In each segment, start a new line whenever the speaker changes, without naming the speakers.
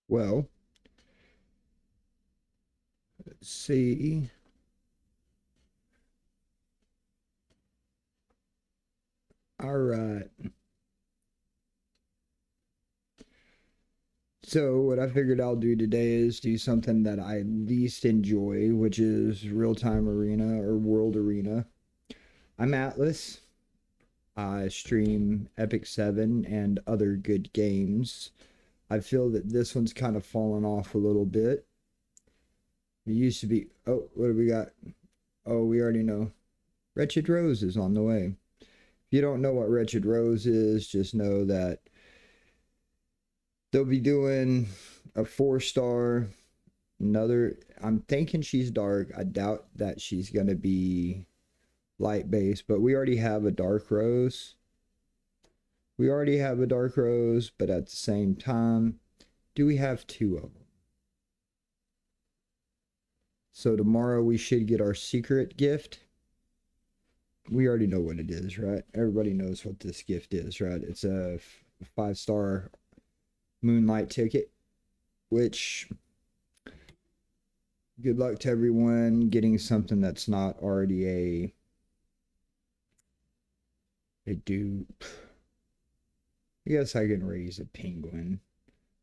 Well, let's see. All right. So, what I figured I'll do today is do something that I least enjoy, which is real time arena or world arena. I'm Atlas. I stream Epic 7 and other good games. I feel that this one's kind of fallen off a little bit. It used to be, oh, what do we got? Oh, we already know. Wretched Rose is on the way. If you don't know what Wretched Rose is, just know that they'll be doing a 4 star. Another, I'm thinking she's dark. I doubt that she's going to be light based, but we already have a dark rose. We already have a dark rose, but at the same time, do we have two of them? So tomorrow we should get our secret gift. We already know what it is, right? Everybody knows what this gift is, right? It's a 5 star moonlight ticket, which good luck to everyone getting something that's not already a dupe. I guess I can raise a penguin.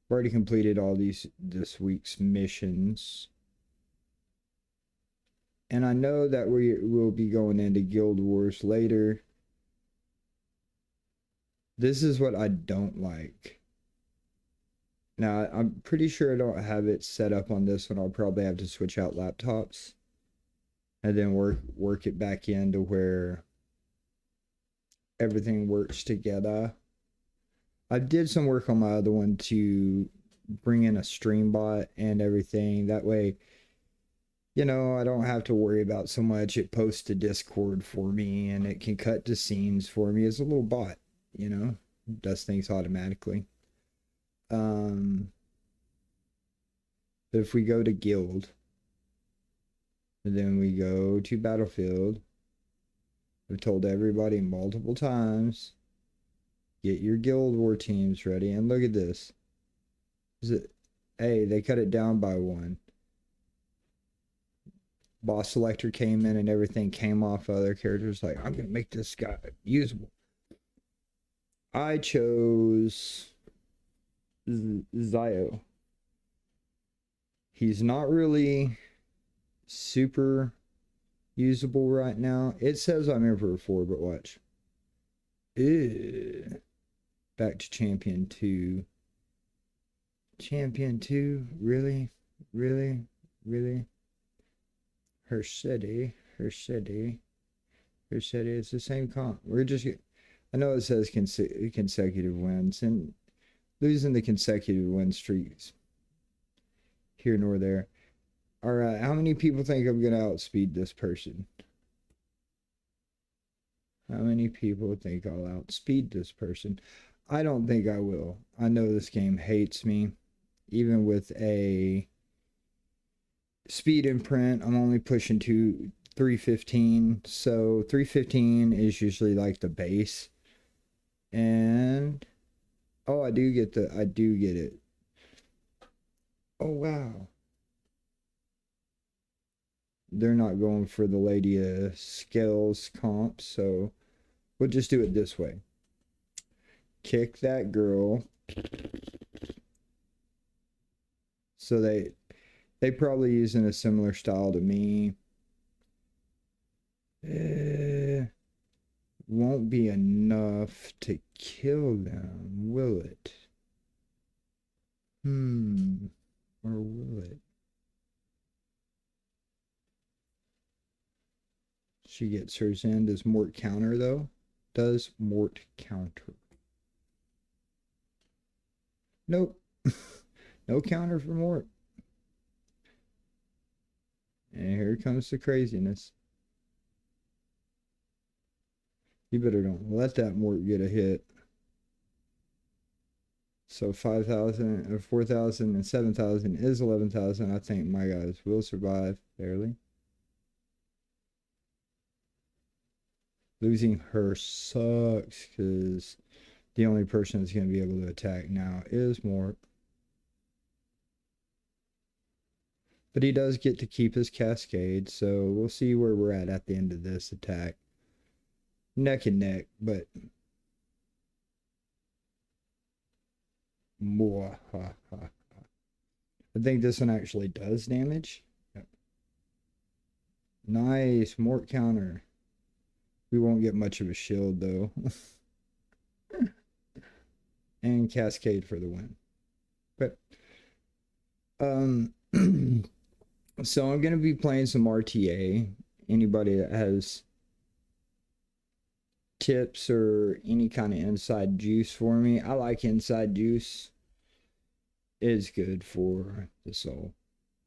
I've already completed all this week's missions. And I know that we will be going into Guild Wars later. This is what I don't like. Now, I'm pretty sure I don't have it set up on this one. I'll probably have to switch out laptops and then work it back into where everything works together. I did some work on my other one to bring in a stream bot and everything. That way, I don't have to worry about so much. It posts to Discord for me and it can cut to scenes for me as a little bot, does things automatically. But if we go to guild, and then we go to battlefield, I've told everybody multiple times, get your guild war teams ready. And look at this. Hey, they cut it down by 1. Boss selector came in and everything came off other characters. Like, I'm gonna make this guy usable. I chose Zio. He's not really super usable right now. It says I'm Emperor 4, but watch. Ew. Back to Champion 2. Champion 2? Really? Really? Really? Her city. It's the same comp. I know it says consecutive wins, and losing the consecutive win streaks here nor there. All right, how many people think I'm gonna outspeed this person? How many people think I'll outspeed this person? I don't think I will. I know this game hates me. Even with a speed imprint, I'm only pushing to 315. So 315 is usually like the base. And oh, I do get it. Oh wow. They're not going for the Lady Scales comp, so we'll just do it this way. Kick that girl. So they probably using a similar style to me. Won't be enough to kill them, will it? Or will it? She gets hers in. Does Mort counter though? Does Mort counter? Nope. No counter for Mort. And here comes the craziness. You better don't let that Mort get a hit. So 5,000, 4,000, and 7,000 is 11,000. I think my guys will survive barely. Losing her sucks because the only person that's going to be able to attack now is Mort. But he does get to keep his cascade, so we'll see where we're at the end of this attack. Neck and neck, but more. I think this one actually does damage. Yep. Nice, Mort counter. We won't get much of a shield though. And cascade for the win. But so I'm gonna be playing some RTA. Anybody that has tips or any kind of inside juice for me, I like inside juice. It's good for the soul.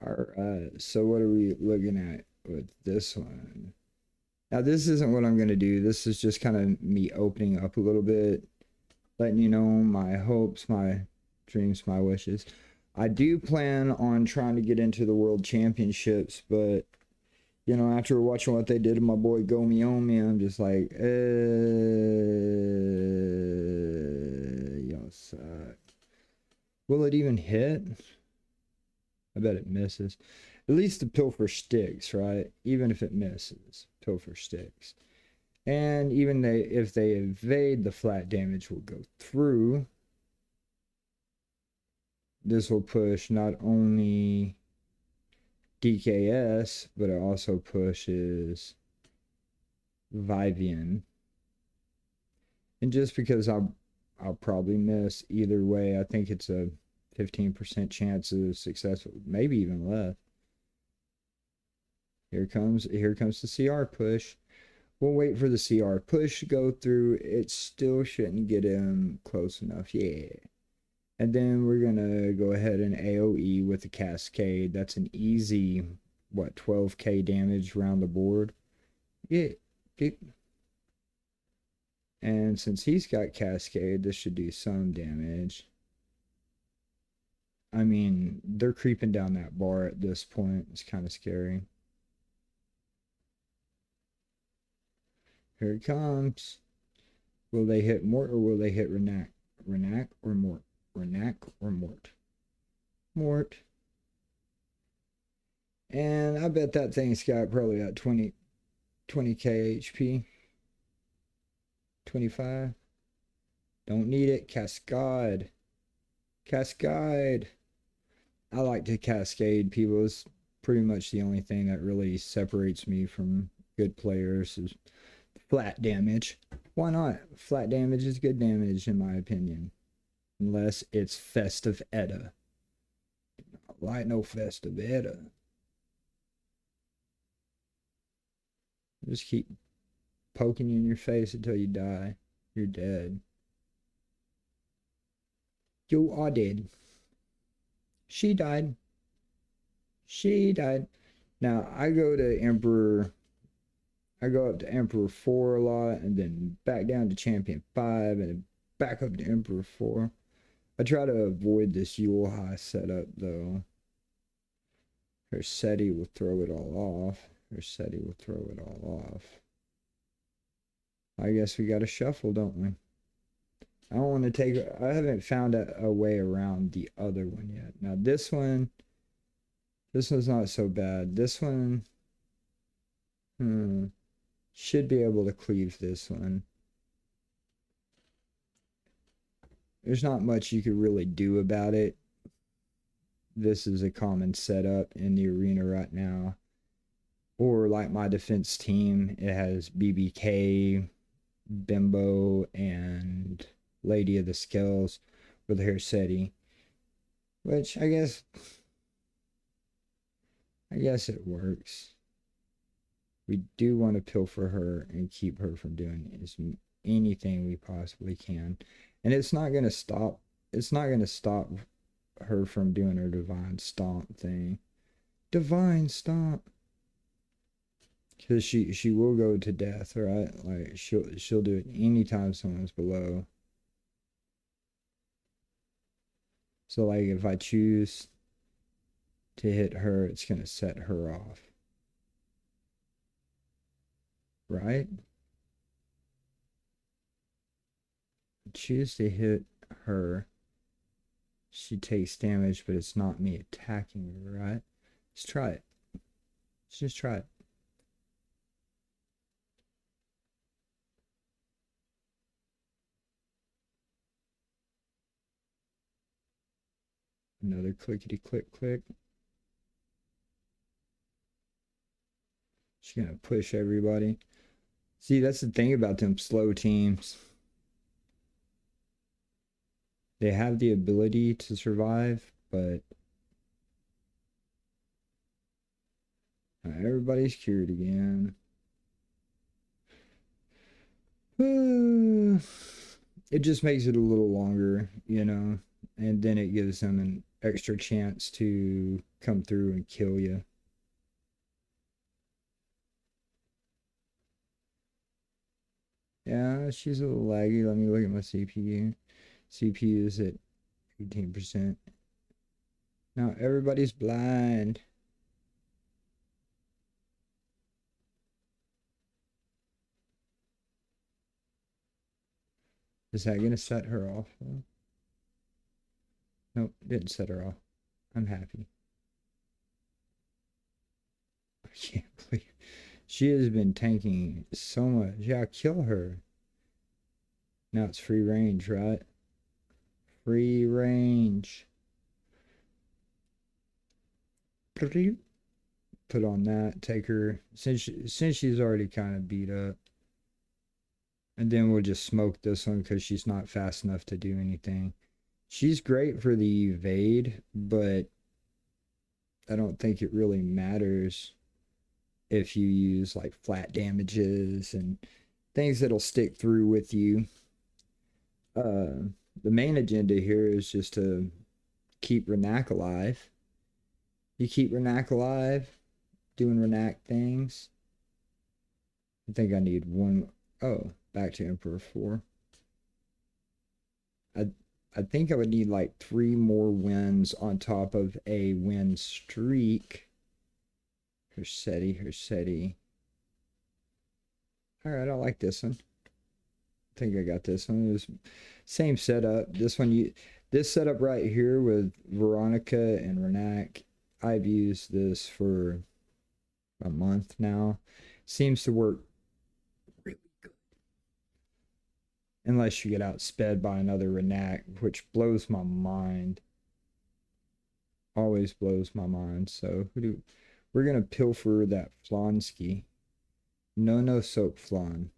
Alright, so what are we looking at with this one? Now this isn't what I'm gonna do. This is just kind of me opening up a little bit, letting you know my hopes, my dreams, my wishes. I do plan on trying to get into the World Championships, but you know, after watching what they did to my boy Gomi Omi, I'm just like, y'all suck. Will it even hit? I bet it misses. At least the Pilfer sticks, right? Even if it misses, Pilfer sticks. And even if they evade, the flat damage will go through. This will push not only DKS, but it also pushes Vivian. And just because I'll probably miss either way, I think it's a 15% chance of success, maybe even less. Here comes the CR push. We'll wait for the CR push to go through. It still shouldn't get him close enough. Yeah. And then we're going to go ahead and AoE with the cascade. That's an easy, what, 12k damage around the board. Yeah. And since he's got cascade, this should do some damage. I mean, they're creeping down that bar at this point. It's kind of scary. Here it comes. Will they hit Mort or will they hit Renak? Renak or Mort? Renak or Mort? Mort. And I bet that thing's got probably got 20k HP. 25. Don't need it. Cascade. Cascade. I like to cascade people. It's pretty much the only thing that really separates me from good players is flat damage. Why not? Flat damage is good damage in my opinion. Unless it's Festive Edda. I like no Festive Edda. Just keep poking you in your face until you die. You're dead. You are dead. She died. She died. Now, I go to Emperor. I go up to Emperor 4 a lot, and then back down to Champion 5, and then back up to Emperor 4. I try to avoid this Yule High setup, though. Her SETI will throw it all off. Her SETI will throw it all off. I guess we got to shuffle, don't we? I don't want to take... I haven't found a way around the other one yet. Now, this one... This one's not so bad. This one... should be able to cleave this one. There's not much you could really do about it. This is a common setup in the arena right now. Or like my defense team, it has BBK, Bimbo, and Lady of the Scales with her SETI. Which I guess it works. We do want to pilfer her and keep her from doing anything we possibly can. And it's not going to stop her from doing her divine stomp thing. Divine stomp. Because she will go to death, right? Like she'll do it anytime someone's below. So like if I choose to hit her, it's going to set her off. Right? Choose to hit her. She takes damage, but it's not me attacking her, right? Let's try it. Let's just try it. Another clickety click click. She's gonna push everybody. See, that's the thing about them slow teams. They have the ability to survive, but everybody's cured again. It just makes it a little longer, you know, and then it gives them an extra chance to come through and kill you. Yeah, she's a little laggy. Let me look at my CPU. CPU is at 18%. Now everybody's blind. Is that gonna set her off? Nope, didn't set her off. I'm happy. I can't believe she has been tanking so much. Yeah, kill her. Now it's free range, right? Free range. Put on that. Take her since she's already kind of beat up. And then we'll just smoke this one because she's not fast enough to do anything. She's great for the evade, but I don't think it really matters if you use like flat damages and things that'll stick through with you. The main agenda here is just to keep Renak alive. You keep Renak alive, doing Renak things. I think I need one. Oh, back to Emperor 4. I think I would need like 3 more wins on top of a win streak. Hersetti. Alright, I like this one. I think I got this one. It was same setup. This setup right here with Veronica and Renak, I've used this for a month now. Seems to work really good. Unless you get outsped by another Renak, which blows my mind. Always blows my mind. So we're gonna pilfer that Flonsky. No soap flan.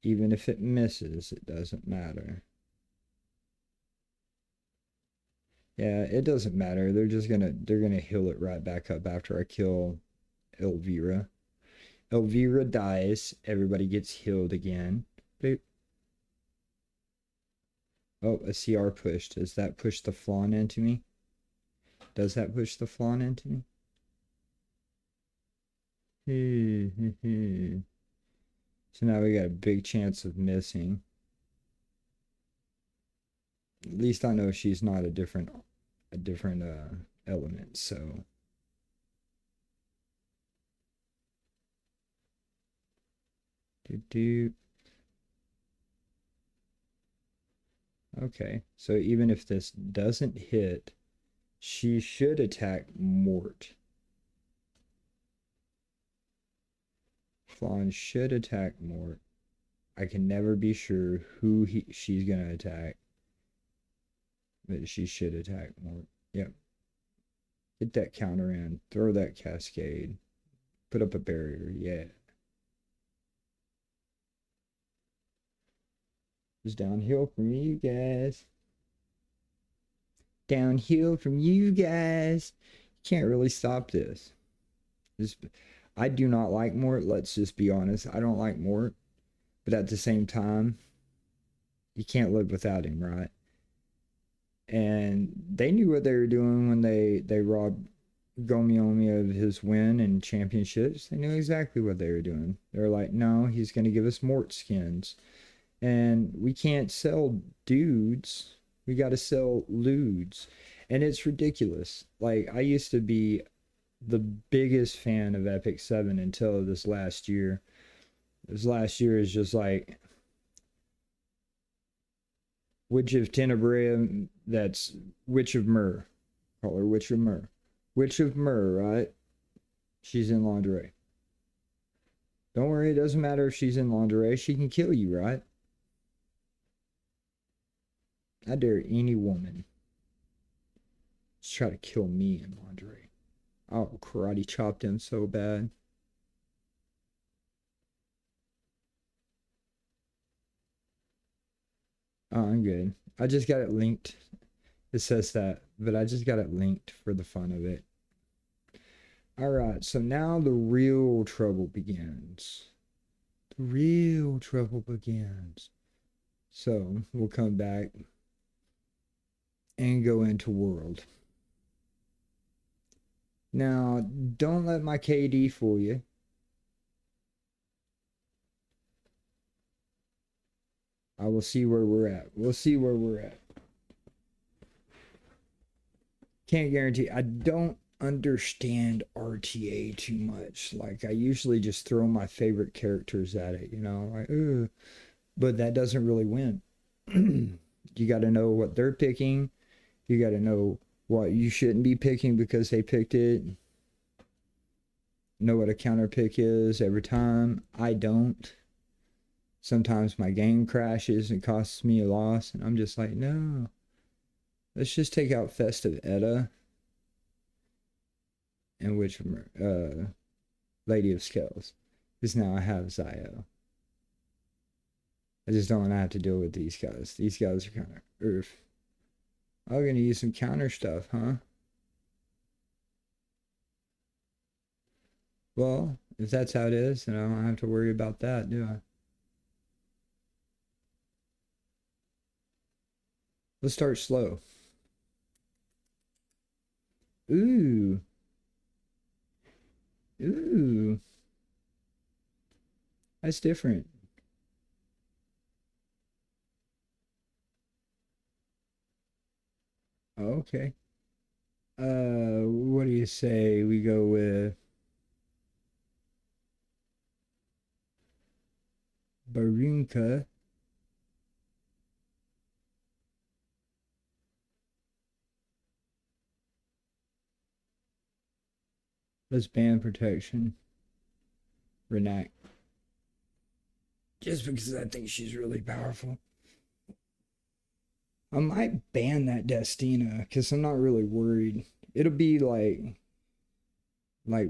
Even if it misses, it doesn't matter. Yeah, it doesn't matter. They're gonna heal it right back up after I kill Elvira. Elvira dies. Everybody gets healed again. Boop. Oh, a CR pushed. Does that push the flan into me? Does that push the flan into me? So now we got a big chance of missing. At least I know she's not a different element, so do. Okay, so even if this doesn't hit, she should attack Mort. Flan should attack Mort. I can never be sure who she's gonna attack, but she should attack Mort. Yep. Get that counter in. Throw that cascade. Put up a barrier. Yeah. It's downhill from you guys. Downhill from you guys. Can't really stop this. I do not like Mort. Let's just be honest. I don't like Mort. But at the same time, you can't live without him, right? And they knew what they were doing when they robbed Gomiomi of his win and championships. They knew exactly what they were doing. They were like, no, he's going to give us Mort skins. And we can't sell dudes. We got to sell lewds. And it's ridiculous. Like, I used to be the biggest fan of Epic 7 until this last year. This last year is just like Witch of Tenebria, that's Witch of Myr. Call her Witch of Myr. Witch of Myrrh, right? She's in lingerie. Don't worry, it doesn't matter if she's in lingerie. She can kill you, right? I dare any woman to try to kill me in lingerie. I'll karate chop them so bad. Oh, I'm good. I just got it linked. It says that, but I just got it linked for the fun of it. Alright, so now the real trouble begins. The real trouble begins. So we'll come back and go into world. Now, don't let my KD fool you. I will see where we're at. We'll see where we're at. Can't guarantee. I don't understand RTA too much. Like, I usually just throw my favorite characters at it, you know? Like, ugh. But that doesn't really win. You got to know what they're picking. You got to know what you shouldn't be picking because they picked it. Know what a counter pick is every time. I don't. Sometimes my game crashes and costs me a loss, and I'm just like, no. Let's just take out Festive Edda and which Lady of Scales. Because now I have Zio. I just don't want to have to deal with these guys. These guys are kind of oof. I'm gonna use some counter stuff, huh? Well, if that's how it is, then I don't have to worry about that, do I? Let's start slow. Ooh. Ooh. That's different. Okay. What do you say we go with Barunka? Let's ban protection. Renact. Just because I think she's really powerful. I might ban that Destina because I'm not really worried. It'll be like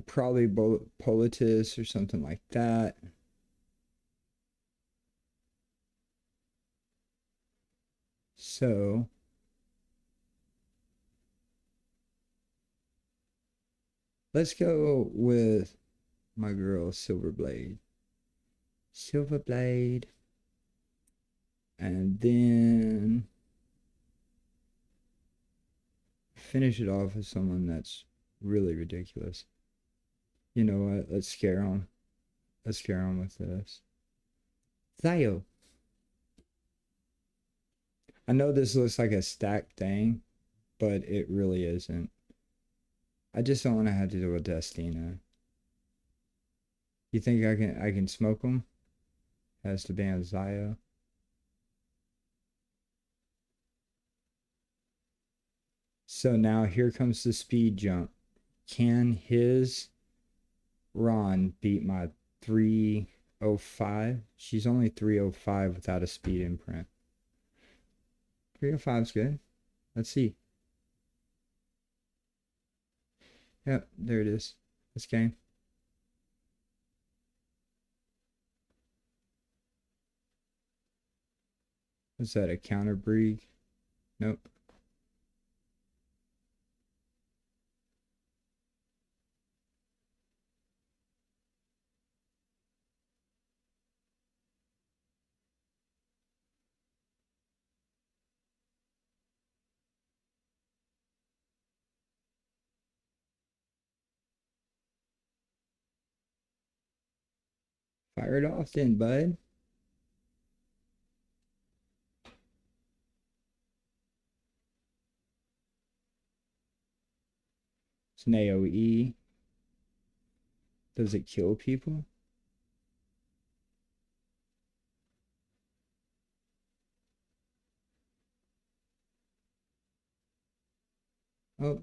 probably Politis or something like that. So let's go with my girl Silverblade. Silverblade. And then finish it off with someone that's really ridiculous. You know what? Let's scare him. Let's scare him with this. Theo. I know this looks like a stacked thing, but it really isn't. I just don't want to have to deal with Destina. You think I can smoke him? Has to ban Zio. So now here comes the speed jump. Can his Ron beat my 305? She's only 305 without a speed imprint. 305 is good. Let's see. Yep, there it is. This game. What's that, a counter breed? Nope. Fire it off then, bud. It's an AoE. Does it kill people? Oh,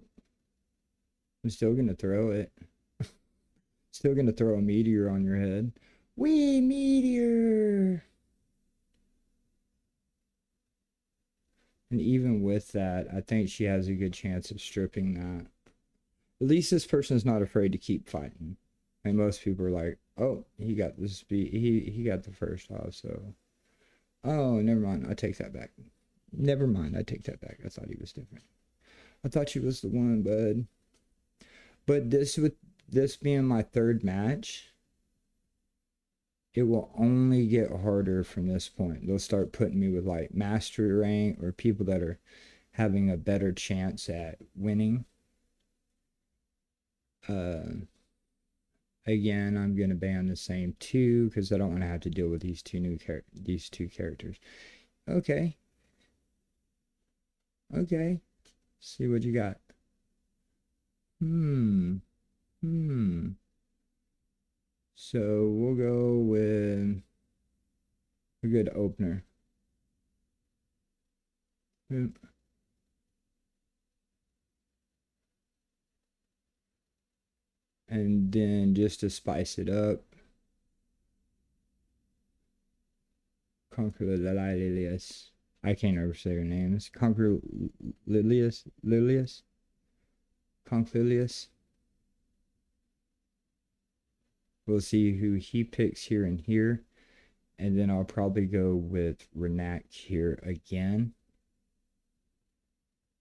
I'm still gonna throw it. Still gonna throw a meteor on your head. Wee meteor! And even with that, I think she has a good chance of stripping that. At least this person is not afraid to keep fighting. And most people are like, oh, he got the speed. He got the first off, so. Oh, never mind. I take that back. Never mind. I take that back. I thought he was different. I thought she was the one, bud. But this, with this being my third match, it will only get harder from this point. They'll start putting me with like master rank or people that are having a better chance at winning. Again, I'm gonna ban the same two because I don't want to have to deal with these two characters. Okay. Okay. See what you got. Hmm. So we'll go with a good opener. And then just to spice it up, Conquer Lilius. I can't ever say her name. It's Conquer Lilius. Conclilius. We'll see who he picks here and here. And then I'll probably go with Renak here again.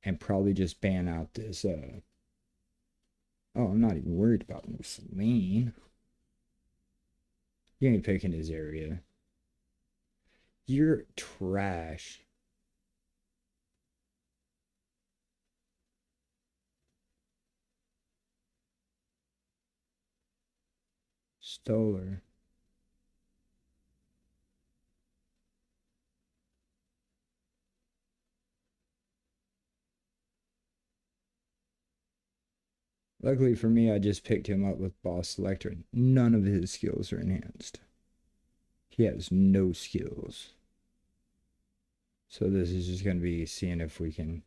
And probably just ban out this. Oh, I'm not even worried about Mussolini. You ain't picking his area. You're trash. Stoller. Luckily for me, I just picked him up with Boss Selector. None of his skills are enhanced. He has no skills. So this is just going to be seeing if we can...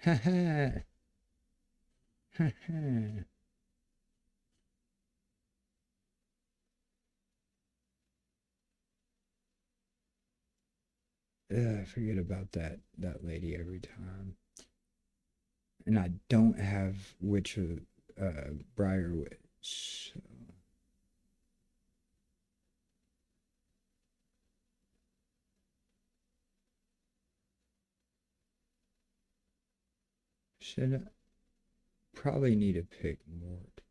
Ha ha! Ha ha! I forget about that lady every time. And I don't have Witch of Briar Witch. So. Should I probably need to pick Mort.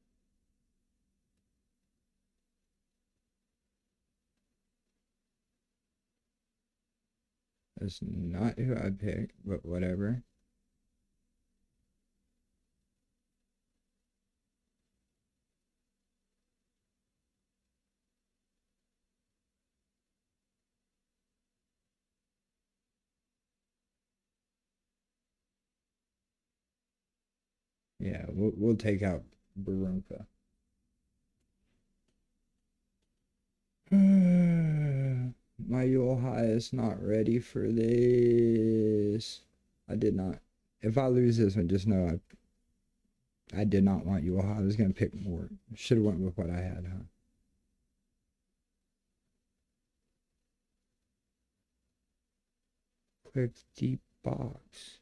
That's not who I picked, but whatever. Yeah, we'll take out Barunka. My Yohai is not ready for this. I did not. If I lose this one, just know I did not want Yohai. I was gonna pick more. Should have went with what I had, huh? Quick deep box.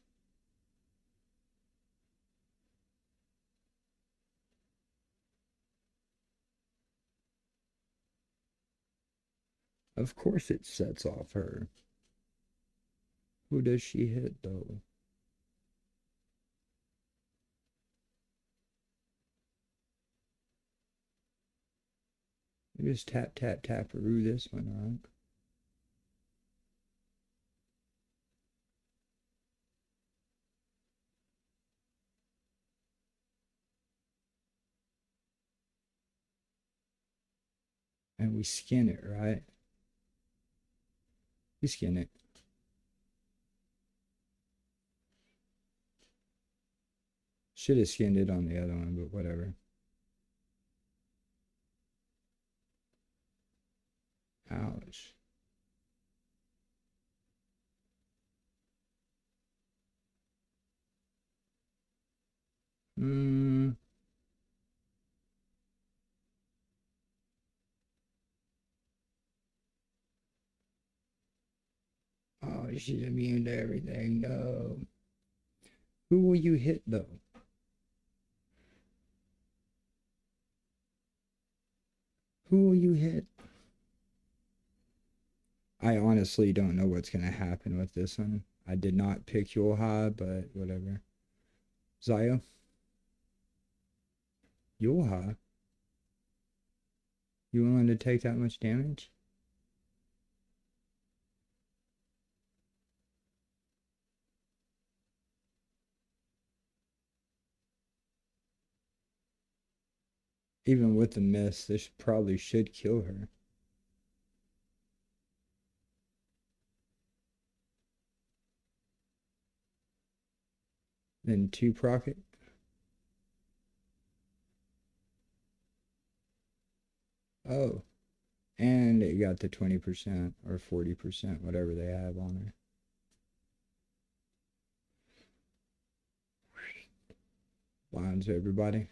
Of course it sets off her. Who does she hit though? You just tap tap tap through this one, right? And we skin it, right? We skin it. Should have skinned it on the other one, but whatever. Ouch. Mm. Oh, she's immune to everything. No. Who will you hit though? Who will you hit? I honestly don't know what's gonna happen with this one. I did not pick Yulha, but whatever. Zaya? Yulha? You willing to take that much damage? Even with the miss, this probably should kill her. Then 2 proc it. Oh. And it got the 20% or 40%, whatever they have on her. Lines, everybody.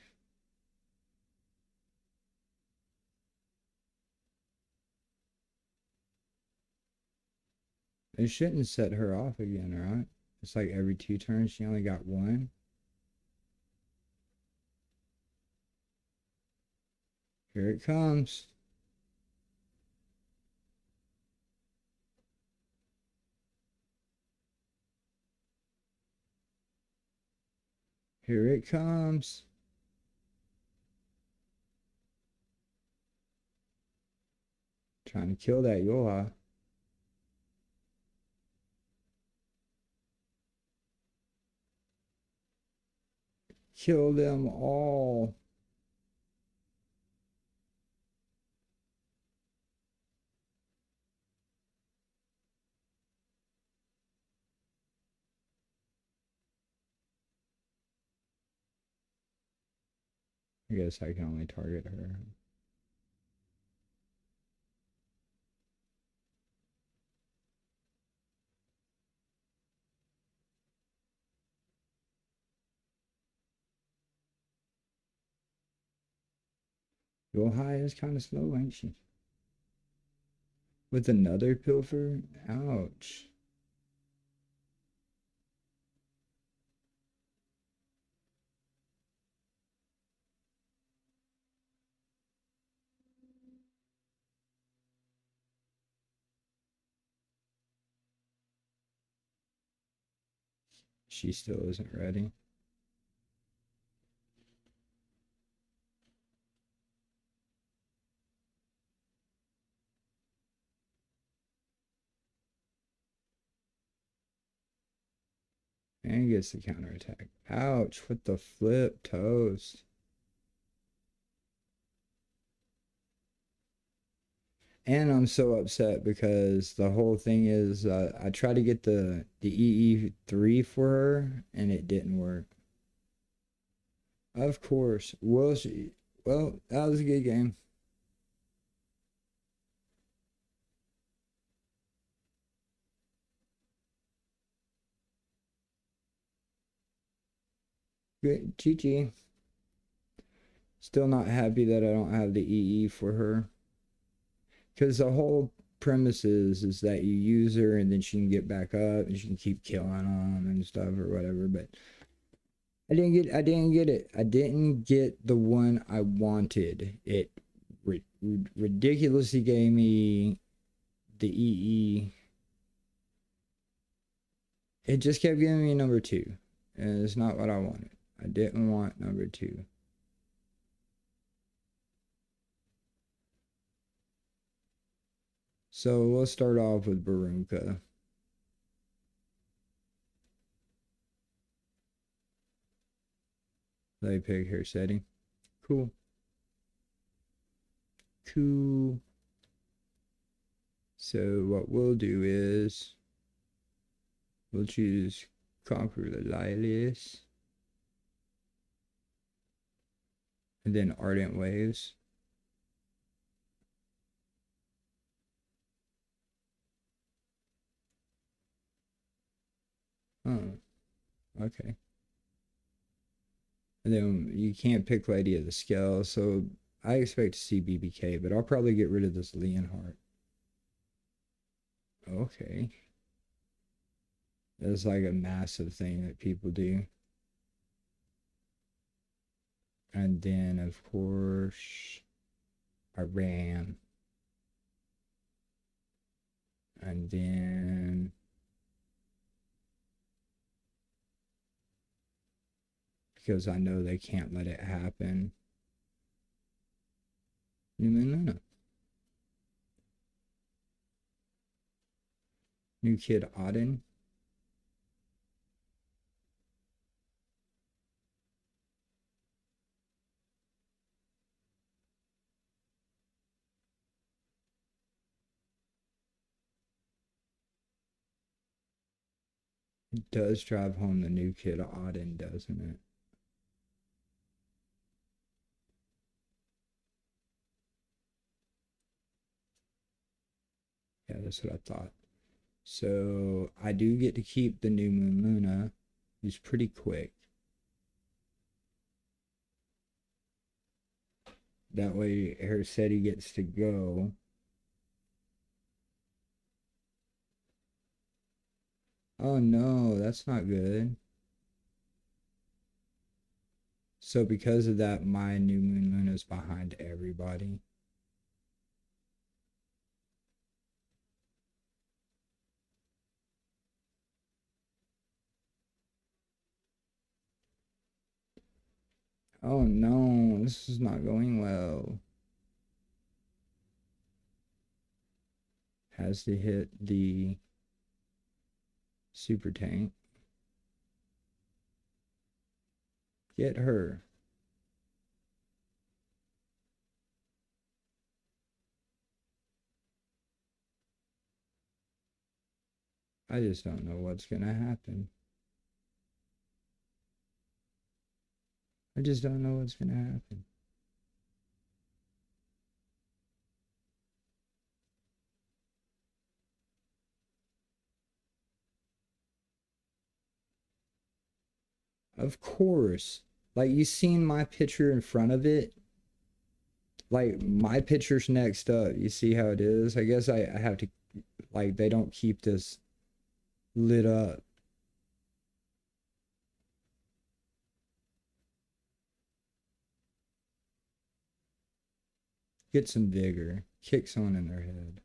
It shouldn't set her off again, right? It's like every 2 turns, she only got 1. Here it comes. Here it comes. Trying to kill that Yoha. Kill them all. I guess I can only target her. Yoha is kind of slow, ain't she? With another pilfer? Ouch. She still isn't ready. And gets the counterattack. Ouch, with the flip toast. And I'm so upset because the whole thing is I tried to get the EE3 for her and it didn't work. Of course. Well, that was a good game. Good GG. Still not happy that I don't have the EE for her. Because the whole premise is that you use her and then she can get back up and she can keep killing them and stuff or whatever. But I didn't get it. I didn't get the one I wanted. It ridiculously gave me the EE. It just kept giving me number 2. And it's not what I wanted. I didn't want number 2. So let's start off with Barunka. They pick her setting. Cool. Cool. So what we'll do is we'll choose Conquer the Lilius. And then Ardent Waves. Oh, okay. And then you can't pick Lady of the Scale, so I expect to see BBK, but I'll probably get rid of this Leonhardt. Okay. That's like a massive thing that people do. And then, of course, a Ram. And then because I know they can't let it happen. No. New Kid Auden. It does drive home the New Kid Auden, doesn't it? Yeah, that's what I thought. So I do get to keep the New Moon Luna. He's pretty quick. That way Hersetti gets to go. Oh no, that's not good. So because of that, my New Moon Luna's behind everybody. Oh no, this is not going well. Has to hit the super tank. Get her. I just don't know what's gonna happen. I just don't know what's gonna happen. Of course. Like you seen my picture in front of it. Like my picture's next up. You see how it is? I guess I have to like they don't keep this lit up. Get some vigor. Kick someone in their head.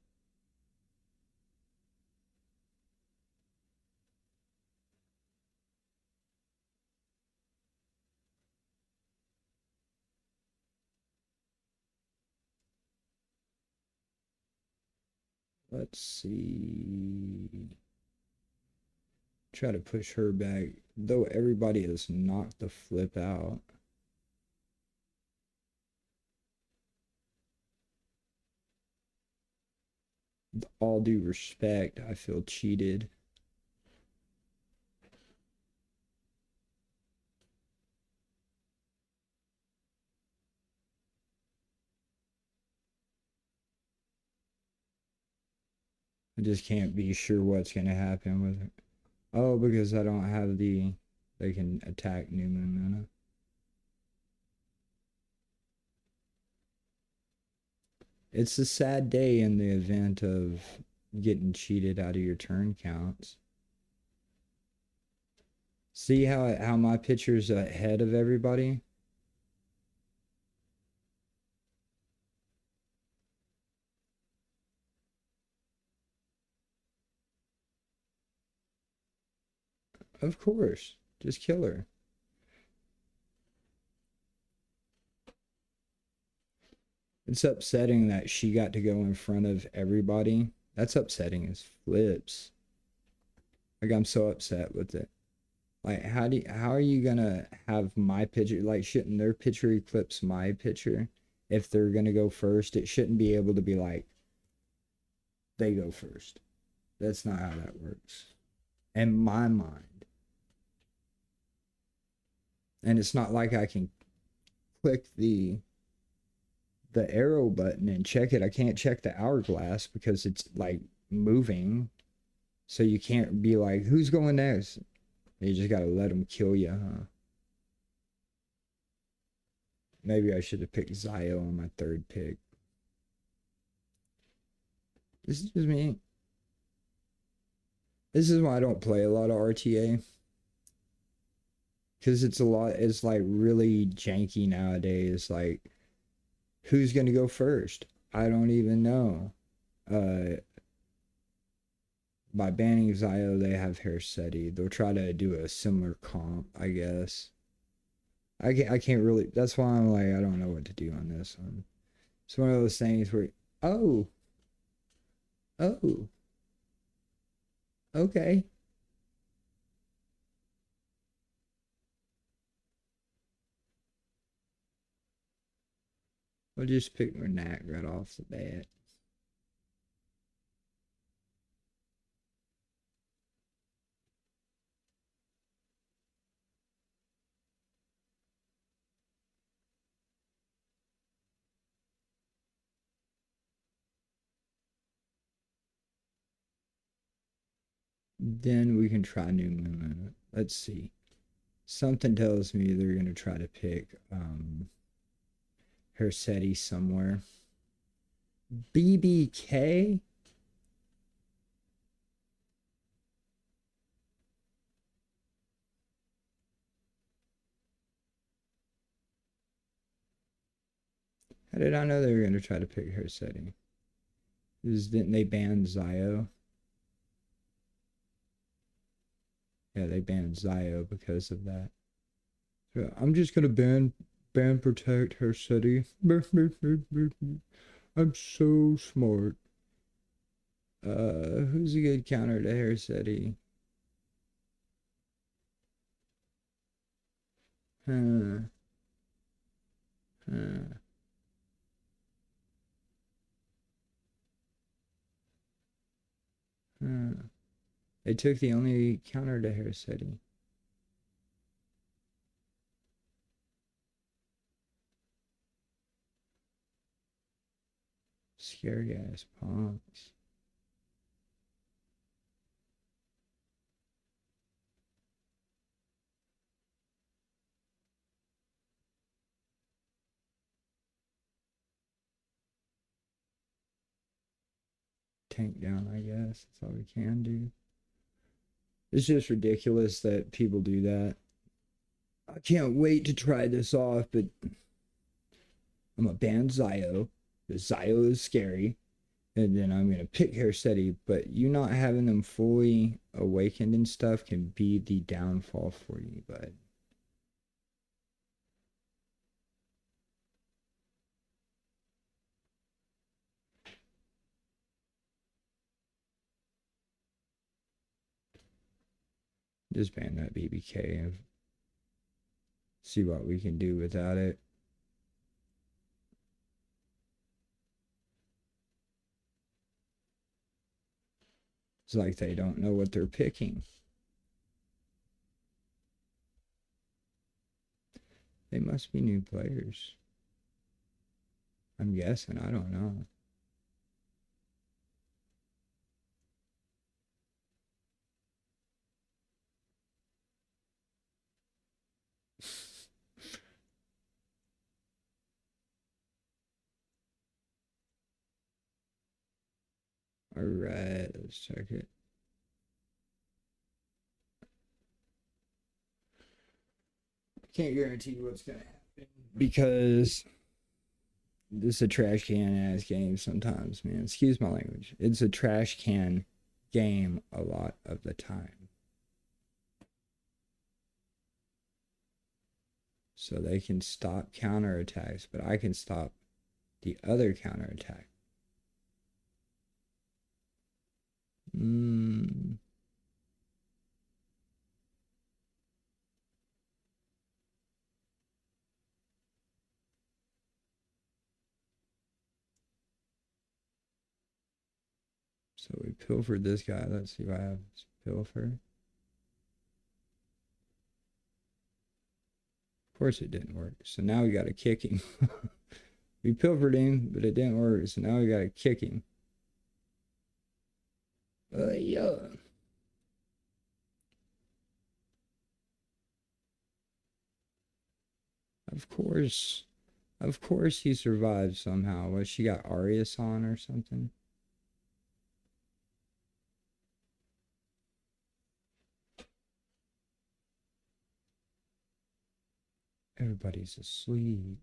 Let's see. Try to push her back. Though everybody has knocked the flip out. With all due respect, I feel cheated. I just can't be sure what's gonna happen with it. Oh, because I don't have the they can attack New Moon Luna. It's a sad day in the event of getting cheated out of your turn counts. See how my picture's ahead of everybody? Of course. Just kill her. It's upsetting that she got to go in front of everybody. That's upsetting as flips. Like I'm so upset with it. Like how are you gonna have my picture like shouldn't their picture eclipse my picture? If they're gonna go first, it shouldn't be able to be like they go first. That's not how that works. In my mind. And it's not like I can click the arrow button and check it. I can't check the hourglass because it's like moving. So you can't be like, who's going next? You just gotta let them kill you, huh? Maybe I should have picked Zio on my third pick. This is just me. This is why I don't play a lot of RTA. Because it's like really janky nowadays. Like, who's going to go first? I don't even know. By banning Zio, they have Hersetti. They'll try to do a similar comp, I guess. I can't really. That's why I'm like, I don't know what to do on this one. It's one of those things where, oh, oh, okay. We'll just pick Renac right off the bat. Then we can try New Moon. Let's see. Something tells me they're gonna try to pick Hersetti somewhere. BBK? How did I know they were gonna try to pick Hersetti? Didn't they ban Zio? Yeah, they banned Zio because of that. So I'm just gonna ban protect Hersetti. I'm so smart. Who's a good counter to Hersetti? Huh. Huh. Huh. They took the only counter to Hersetti. Scary ass punks. Tank down, I guess. That's all we can do. It's just ridiculous that people do that. I can't wait to try this off, but I'm a ban Zio. Zio is scary. And then I'm gonna pick Hersetti, but you not having them fully awakened and stuff can be the downfall for you, bud. Just ban that BBK and see what we can do without it. It's like they don't know what they're picking. They must be new players. I'm guessing. I don't know. All right, let's check it. Can't guarantee what's gonna happen because this is a trash can ass game sometimes, man. Excuse my language. It's a trash can game a lot of the time. So they can stop counterattacks, but I can stop the other counterattack. So we pilfered this guy. Let's see what happens. Pilfer. Of course it didn't work. So now we got to kick him. We pilfered him, but it didn't work. So now we got to kick him. Yeah. Of course. Of course he survived somehow. What, she got Arius on or something? Everybody's asleep.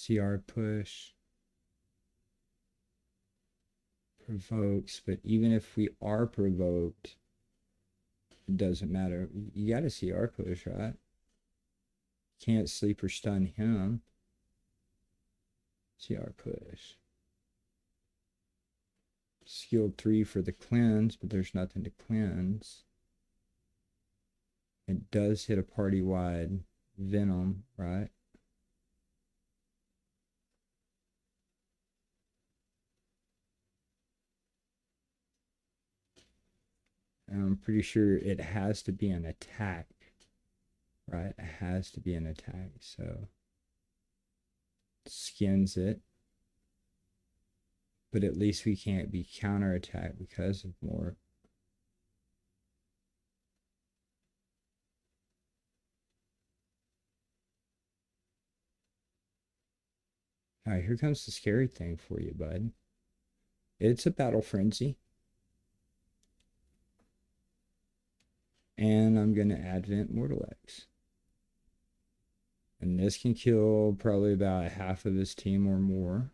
CR push. Provokes, but even if we are provoked, it doesn't matter. You gotta CR push, right? Can't sleep or stun him. CR push. Skill 3 for the cleanse, but there's nothing to cleanse. It does hit a party-wide venom, right? And I'm pretty sure it has to be an attack, right? It has to be an attack, so skins it. But at least we can't be counterattacked because of more. All right, here comes the scary thing for you, bud. It's a battle frenzy. And I'm going to Advent Mortal X. And this can kill probably about half of his team or more.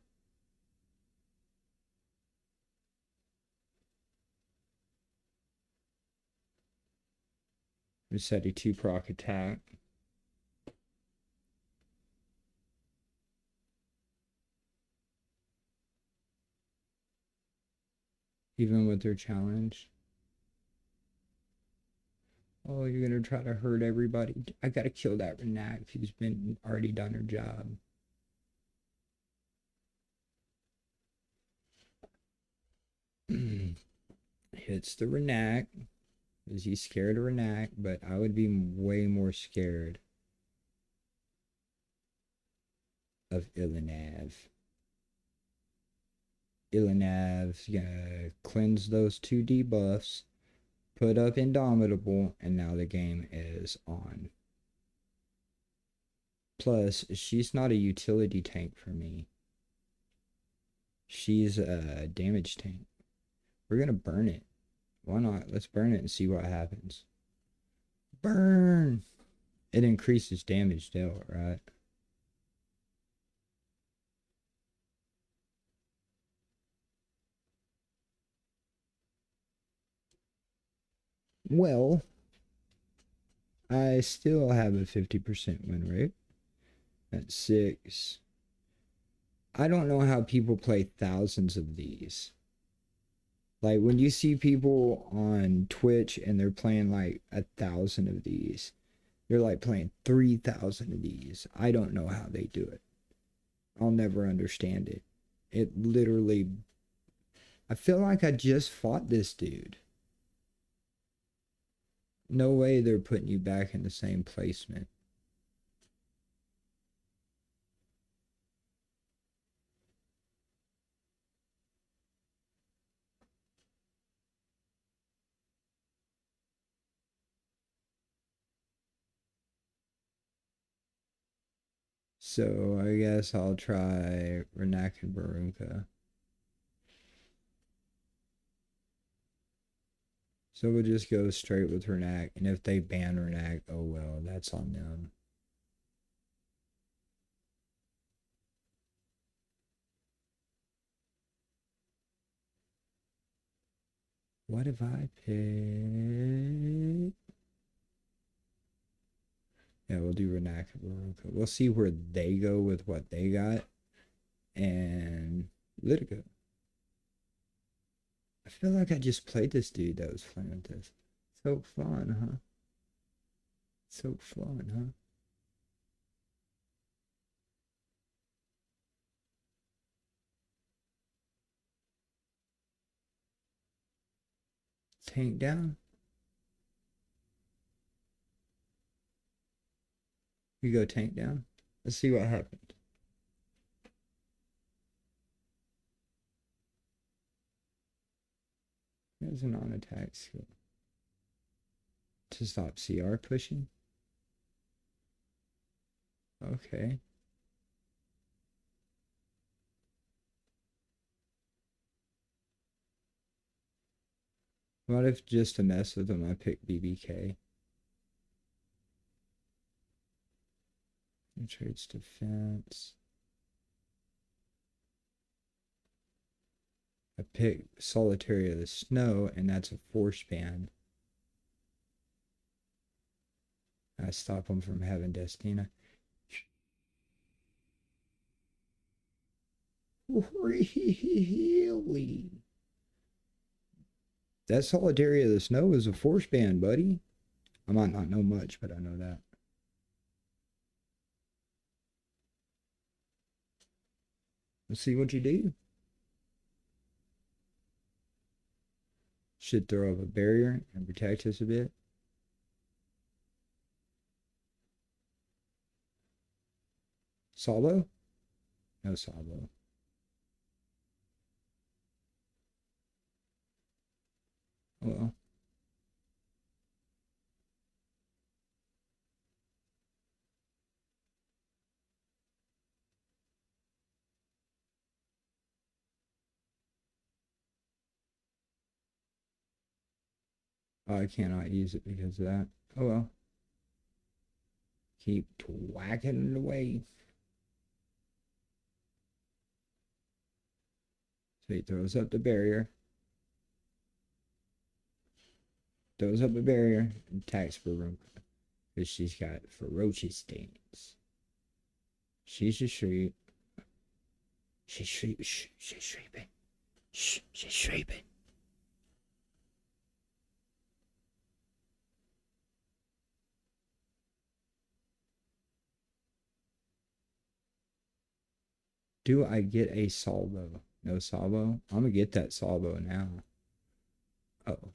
Resetti 2 proc attack. Even with their challenge. Oh, you're gonna try to hurt everybody. I gotta kill that Renak who's been already done her job. Hits the Renak. Is he scared of Renak? But I would be way more scared of Ilinav. Ilinav's gonna cleanse those 2 debuffs, put up Indomitable, and now the game is on. Plus, she's not a utility tank for me. She's a damage tank. We're gonna burn it. Why not? Let's burn it and see what happens. Burn! It increases damage dealt, right? Well, I still have a 50% win rate. That's 6. I don't know how people play thousands of these. Like when you see people on Twitch and they're playing like 1,000 of these, they're like playing 3,000 of these. I don't know how they do it. I'll never understand it. It literally, I feel like I just fought this dude. No way they're putting you back in the same placement. So I guess I'll try Renak and Barunka. So we'll just go straight with Renak, and if they ban Renak, oh well, that's on them. What have I picked? Yeah, we'll do Renak and Barunka. We'll see where they go with what they got. And Litica. I feel like I just played this dude that was playing with this. So fun, huh? So fun, huh? Tank down. You go tank down. Let's see what happened. There's an on-attack skill. To stop CR pushing. Okay. What if just to mess with them, I pick BBK? Trades defense. I pick Solitary of the Snow, and that's a force band. I stop them from having Destina. Really? That Solitary of the Snow is a force band, buddy. I might not know much, but I know that. Let's see what you do. Should throw up a barrier and protect us a bit. Salvo? No salvo. Well, I cannot use it because of that. Oh well. Keep whacking it away. So he throws up the barrier. Throws up a barrier and attacks Barunka. Because she's got ferocious stance. She's a shreep. She's shreep. Shh, she's shreeping. Shh, she's shreeping. Do I get a salvo? No salvo? I'm gonna get that salvo now. Oh.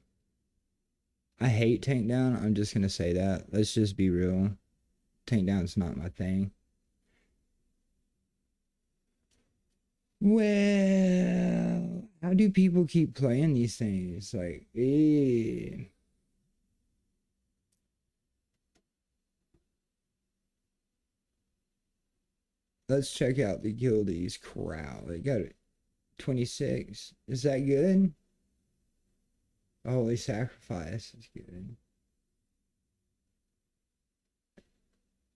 I hate tank down. I'm just gonna say that. Let's just be real. Tank down's not my thing. Well, how do people keep playing these things? Like, eh. Let's check out the Guildies crowd. They got 26. Is that good? The Holy Sacrifice is good.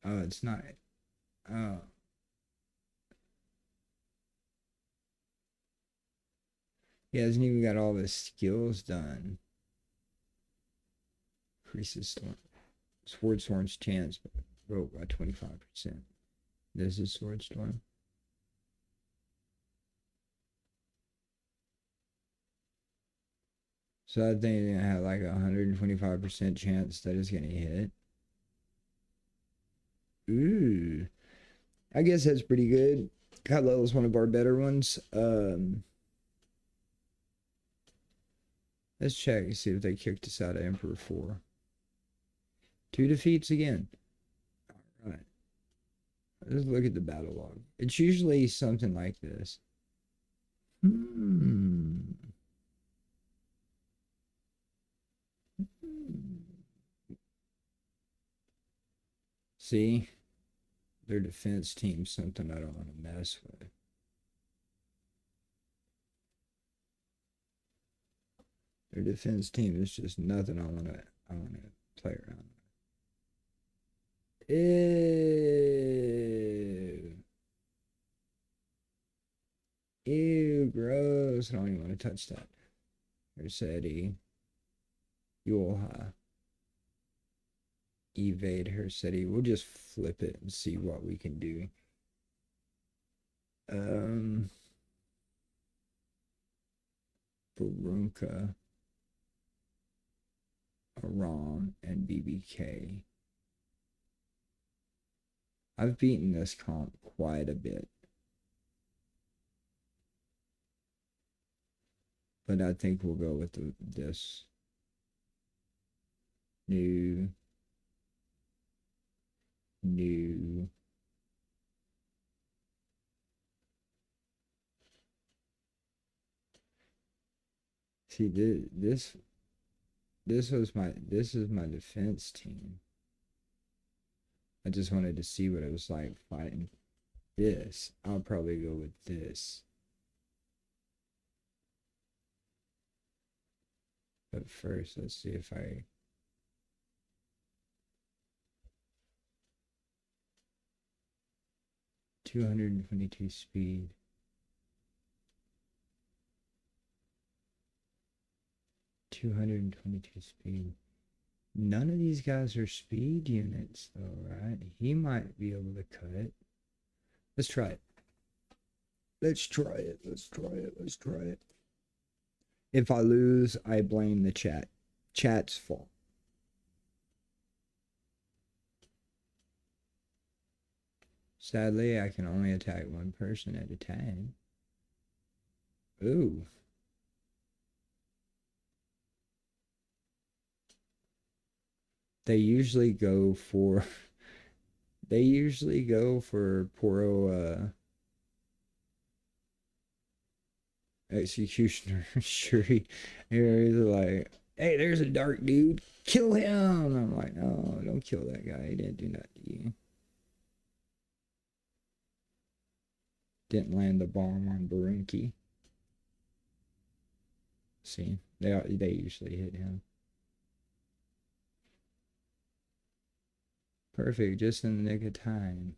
Oh, it's not. Oh. He hasn't even got all his skills done. Increases Sword Storm's chance, but broke by 25%. This is Sword Storm. So I think I have like a 125% chance that it's gonna hit. Ooh. I guess that's pretty good. Kylo is one of our better ones. Let's check and see if they kicked us out of Emperor 4. 2 defeats again. All right. Let's look at the battle log. It's usually something like this. Hmm. See? Their defense team's something I don't want to mess with. Their defense team is just nothing I want to play around with. Ew. Ew, gross. I don't even want to touch that. There's Eddie. You'll evade her city. We'll just flip it and see what we can do. Barunka, Aram, and BBK. I've beaten this comp quite a bit. But I think we'll go with this new. See, this is my defense team. I just wanted to see what it was like fighting this. I'll probably go with this. But first, let's see if I... 222 speed. 222 speed. None of these guys are speed units, though, right? He might be able to cut it. Let's try it. Let's try it. Let's try it. Let's try it. If I lose, I blame the chat. Chat's fault. Sadly, I can only attack one person at a time. Ooh. They usually go for Poro Executioner Shuri. He's like, hey, there's a dark dude. Kill him. I'm like, no, don't kill that guy. He didn't do nothing to you. Didn't land the bomb on Barunki. See, they usually hit him. Perfect, just in the nick of time.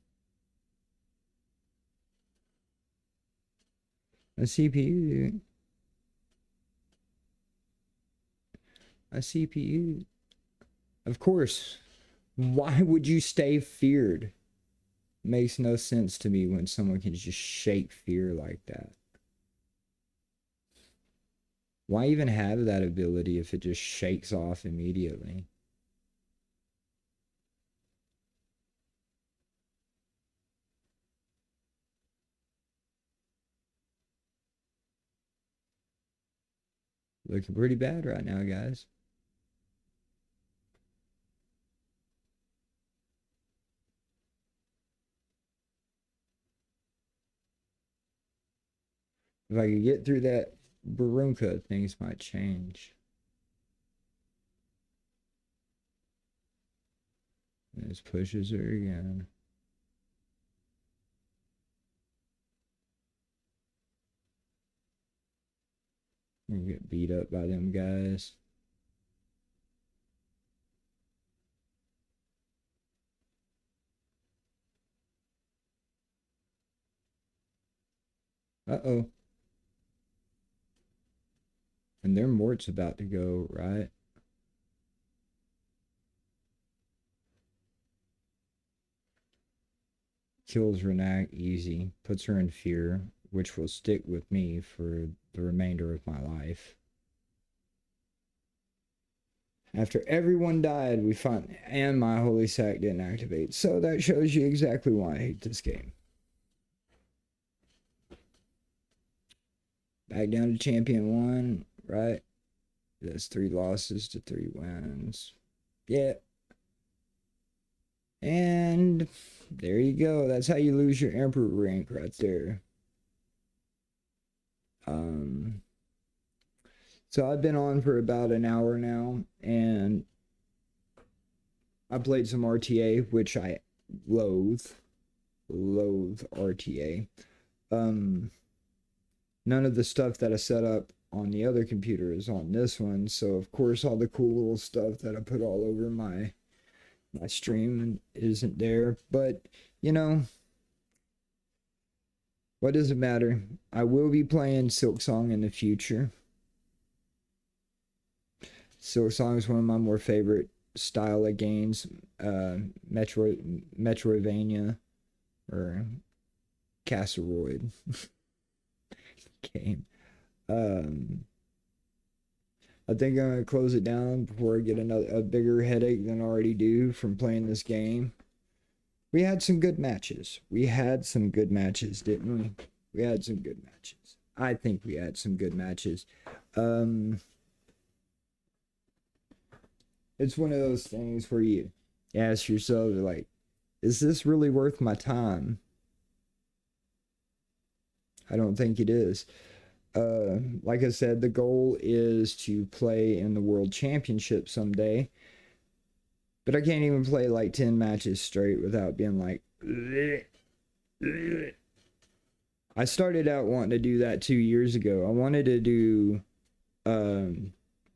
A CPU. A CPU. Of course. Why would you stay feared? Makes no sense to me when someone can just shake fear like that. Why even have that ability if it just shakes off immediately? Looking pretty bad right now, guys. If I could get through that Barunka, things might change. This pushes her again. You get beat up by them guys. Uh-oh. And their Mort's about to go, right? Kills Renak easy. Puts her in fear, which will stick with me for the remainder of my life. After everyone died, we found, and my holy sack didn't activate. So that shows you exactly why I hate this game. Back down to champion 1, right? That's 3 losses to 3 wins. Yeah. And there you go. That's how you lose your emperor rank right there. So I've been on for about an hour now, and I played some RTA, which I loathe RTA. None of the stuff that I set up on the other computer is on this one, so of course all the cool little stuff that I put all over my stream isn't there. But you know, what does it matter? I will be playing Silksong in the future. Silksong is one of my more favorite style of games. Metroidvania or Castleroid game. I think I'm gonna close it down before I get a bigger headache than I already do from playing this game. We had some good matches. We had some good matches, didn't we? We had some good matches. I think we had some good matches. It's one of those things where you ask yourself, like, is this really worth my time? I don't think it is. Like I said, the goal is to play in the World Championship someday. But I can't even play like 10 matches straight without being like, I started out wanting to do that 2 years ago. I wanted to do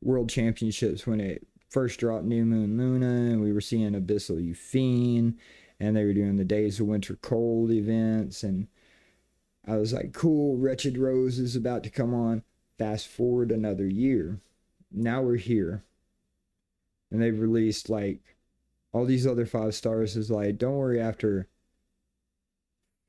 World Championships when it first dropped New Moon Luna, and we were seeing Abyssal Euphine, and they were doing the Days of Winter Cold events, and I was like, cool, Wretched Rose is about to come on. Fast forward another year. Now we're here. And they've released like all these other 5 stars. Is like, don't worry, after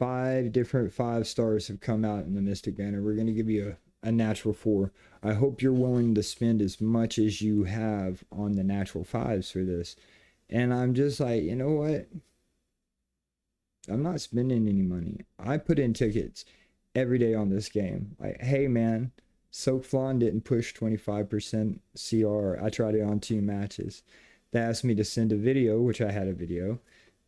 5 different 5 stars have come out in the Mystic Banner, we're going to give you a natural 4. I hope you're willing to spend as much as you have on the natural 5s for this. And I'm just like, you know what? I'm not spending any money. I put in tickets every day on this game. Like, hey man, Soak Flan didn't push 25% CR. I tried it on 2 matches. They asked me to send a video, which I had a video.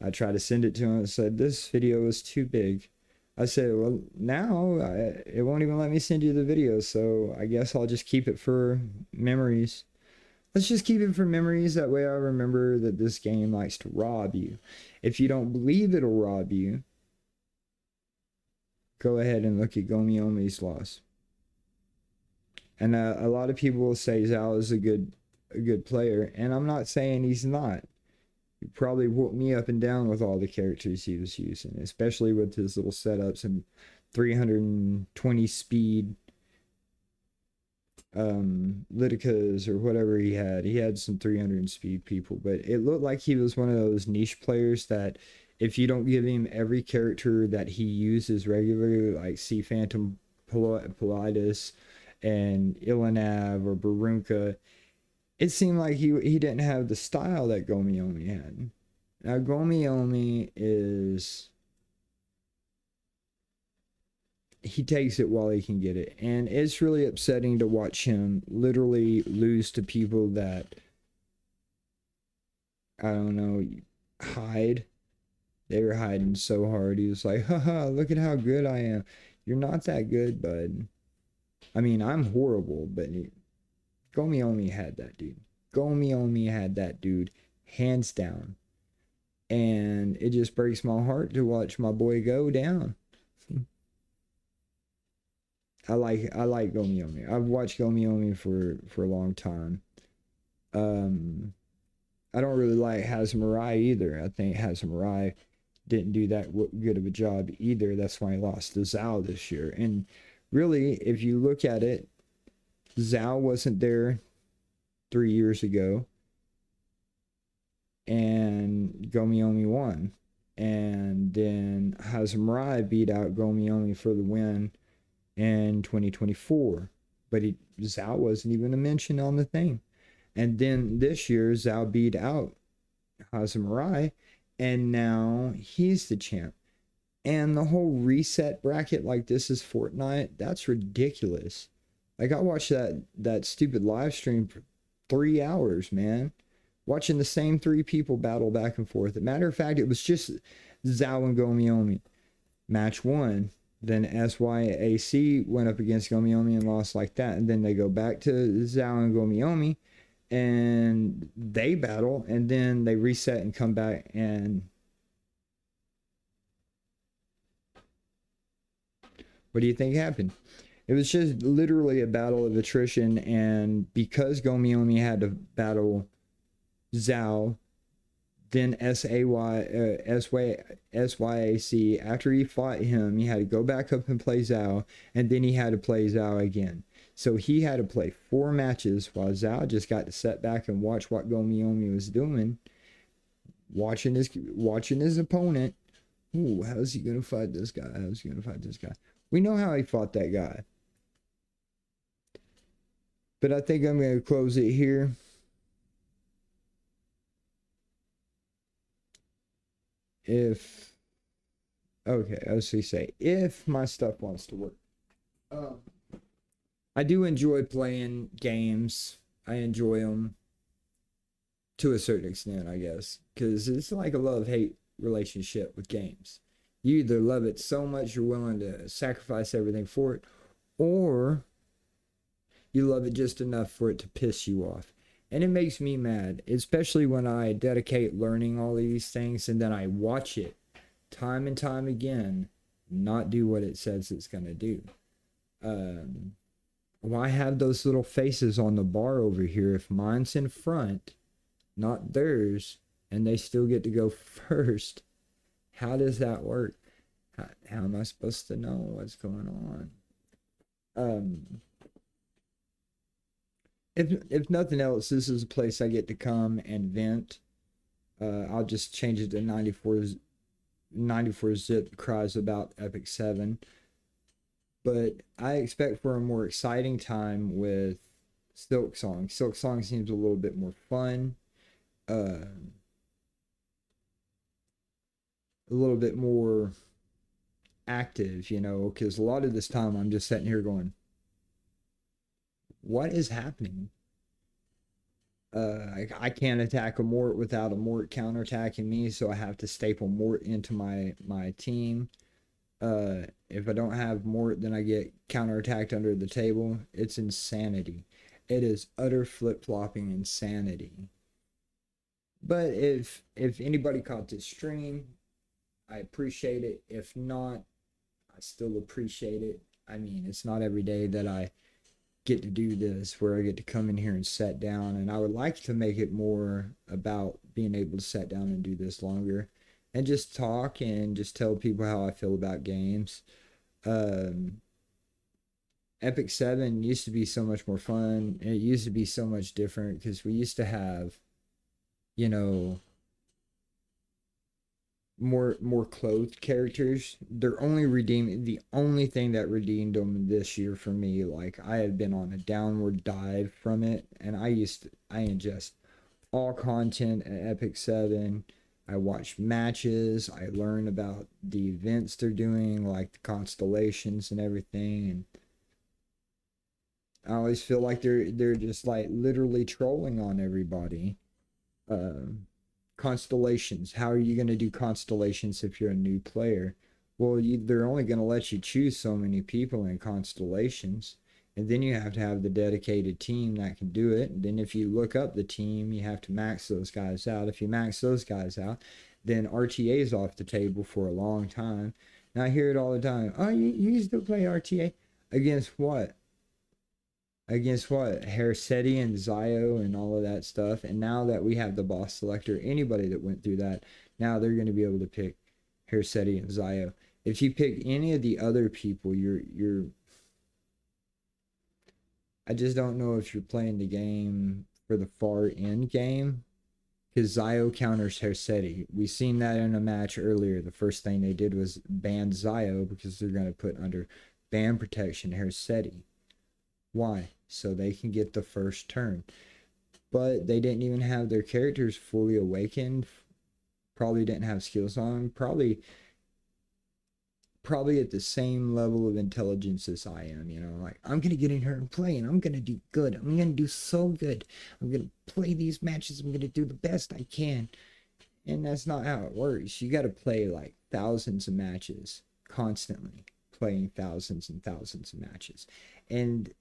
I tried to send it to him and said, this video is too big. I said, well, now it won't even let me send you the video, so I guess I'll just keep it for memories. Let's just keep it for memories. That way I remember that this game likes to rob you. If you don't believe it'll rob you, go ahead and look at Gomiomi's loss. And a lot of people will say Zhao is a good player, and I'm not saying he's not. He probably whooped me up and down with all the characters he was using, especially with his little setups and 320 speed Liticas or whatever he had. He had some 300 speed people, but it looked like he was one of those niche players that if you don't give him every character that he uses regularly, like Sea Phantom Politis and Ilanav or Barunka, it seemed like he didn't have the style that Gomiomi had. Now Gomiomi is, he takes it while he can get it, and it's really upsetting to watch him literally lose to people that, I don't know, hide. They were hiding so hard. He was like, haha, look at how good I am. You're not that good, bud. I mean, I'm horrible, but Gomiomi had that dude. Gomiomi had that dude, hands down. And it just breaks my heart to watch my boy go down. I like Gomiomi. I've watched Gomiomi for a long time. I don't really like Hazumarai either. I think Hazumarai didn't do that good of a job either. That's why he lost to Zhao this year. And really, if you look at it, Zhao wasn't there 3 years ago, and Gomiomi won. And then Hazumarai beat out Gomiomi for the win in 2024. But Zhao wasn't even a mention on the thing. And then this year, Zhao beat out Hazumarai, and now he's the champ. And the whole reset bracket like this is Fortnite, that's ridiculous. Like, I watched that stupid live stream for 3 hours, man. Watching the same 3 people battle back and forth. As a matter of fact, it was just Zhao and Gomiomi. Match 1. Then SYAC went up against Gomiomi and lost like that. And then they go back to Zhao and Gomiomi, and they battle, and then they reset and come back. And what do you think happened? It was just literally a battle of attrition, and because Gomiomi had to battle Zhao, then SYAC, after he fought him, he had to go back up and play Zhao, and then he had to play Zhao again. So he had to play 4 matches while Zhao just got to sit back and watch what Gomiomi was doing, watching his opponent. Ooh, how's he gonna fight this guy? How's he gonna fight this guy? We know how he fought that guy. But I think I'm gonna close it here. Okay, I was gonna say, if my stuff wants to work. I do enjoy playing games. I enjoy them to a certain extent, I guess, because it's like a love-hate relationship with games. You either love it so much you're willing to sacrifice everything for it, or you love it just enough for it to piss you off. And it makes me mad, especially when I dedicate learning all these things and then I watch it time and time again not do what it says it's going to do. Um, why have those little faces on the bar over here if mine's in front, not theirs, and they still get to go first? How does that work? How am I supposed to know what's going on? Um, if nothing else, this is a place I get to come and vent. I'll just change it to 94 zip cries about Epic 7. But I expect for a more exciting time with Silksong. Silksong seems a little bit more fun, a little bit more active, you know, because a lot of this time I'm just sitting here going, what is happening? I can't attack a Mort without a Mort counterattacking me, so I have to staple Mort into my team. If I don't have Mort, then I get counterattacked under the table. It's insanity. It is utter flip-flopping insanity. But if anybody caught this stream, I appreciate it. If not, I still appreciate it. I mean, it's not every day that I get to do this where I get to come in here and sit down, and I would like to make it more about being able to sit down and do this longer and just talk and just tell people how I feel about games. um Epic 7 used to be so much more fun, and it used to be so much different because we used to have, you know, more clothed characters. They're only redeeming the only thing that redeemed them this year for me. Like, I had been on a downward dive from it, and I ingest all content at Epic 7. I watch matches, I learn about the events they're doing, like the constellations and everything, and I always feel like they're just like literally trolling on everybody. Um Constellations. How are you going to do constellations if you're a new player? Well, they're only going to let you choose so many people in constellations, and then you have to have the dedicated team that can do it. And then if you look up the team, you have to max those guys out. If you max those guys out, then RTA is off the table for a long time. And I hear it all the time. Oh, you still play RTA? Against what? Against what? Hersetti and Zio and all of that stuff. And now that we have the boss selector, anybody that went through that, now they're going to be able to pick Hersetti and Zio. If you pick any of the other people, you're I just don't know if you're playing the game for the far end game, because Zio counters Hersetti. We seen that in a match earlier. The first thing they did was ban Zio because they're going to put under ban protection Hersetti. Why? So they can get the first turn. But they didn't even have their characters fully awakened. Probably didn't have skills on. Probably at the same level of intelligence as I am, you know, like, I'm gonna get in here and play and I'm gonna do good. I'm gonna do so good. I'm gonna play these matches. I'm gonna do the best I can. And that's not how it works. You gotta play like thousands of matches constantly, playing thousands and thousands of matches. And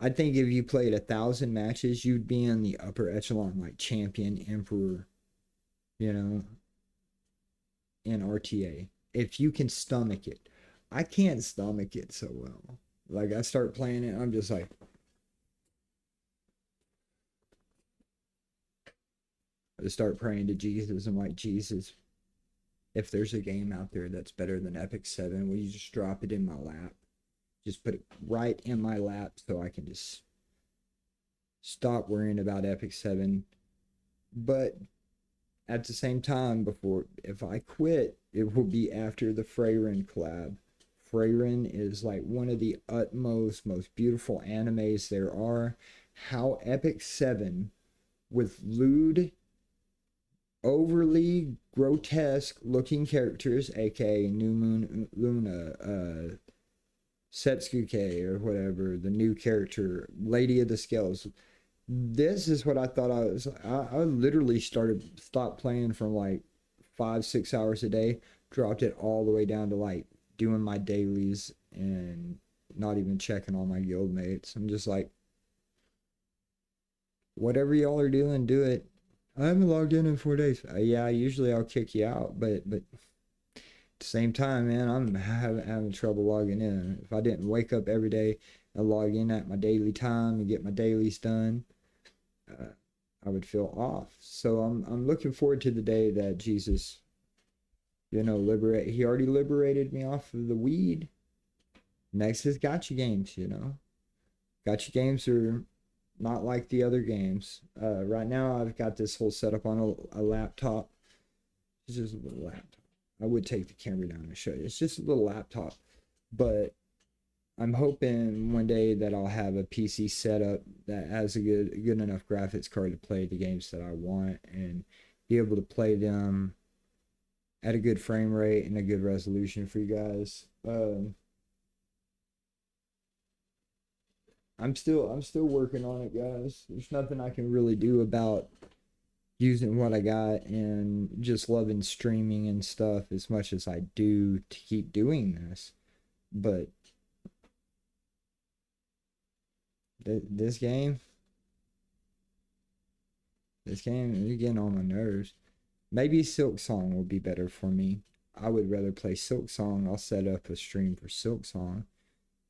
I think if you played 1,000 matches, you'd be in the upper echelon, like champion, emperor, you know, in RTA. If you can stomach it. I can't stomach it so well. Like, I start playing it, I'm just like, I start praying to Jesus. I'm like, Jesus, if there's a game out there that's better than Epic 7, will you just drop it in my lap? Just put it right in my lap so I can just stop worrying about Epic 7. But at the same time, if I quit, it will be after the Freyrin collab. Freyrin is like one of the most beautiful animes there are. How Epic 7, with lewd, overly grotesque looking characters, aka New Moon Luna, Setsuke or whatever, the new character, Lady of the Scales. This is what I thought I literally stopped playing from like 5-6 hours a day, dropped it all the way down to like doing my dailies and not even checking on my guild mates. I'm just like, Whatever y'all are doing, do it. I haven't logged in 4 days. Yeah, usually I'll kick you out, but at the same time, man, I'm having trouble logging in. If I didn't wake up every day and log in at my daily time and get my dailies done, uh, I would feel off. So I'm looking forward to the day that Jesus, liberate. He already liberated me off of the weed. Next is gotcha games. Gotcha games are not like the other games. Right now, I've got this whole setup on a laptop. It's just a little laptop. I would take the camera down and show you. It's just a little laptop, but I'm hoping one day that I'll have a PC setup that has a good enough graphics card to play the games that I want and be able to play them at a good frame rate and a good resolution for you guys. I'm still working on it, guys. There's nothing I can really do about using what I got and just loving streaming and stuff as much as I do to keep doing this. But this game, is getting on my nerves. Maybe Silksong will be better for me. I would rather play Silksong. I'll set up a stream for Silksong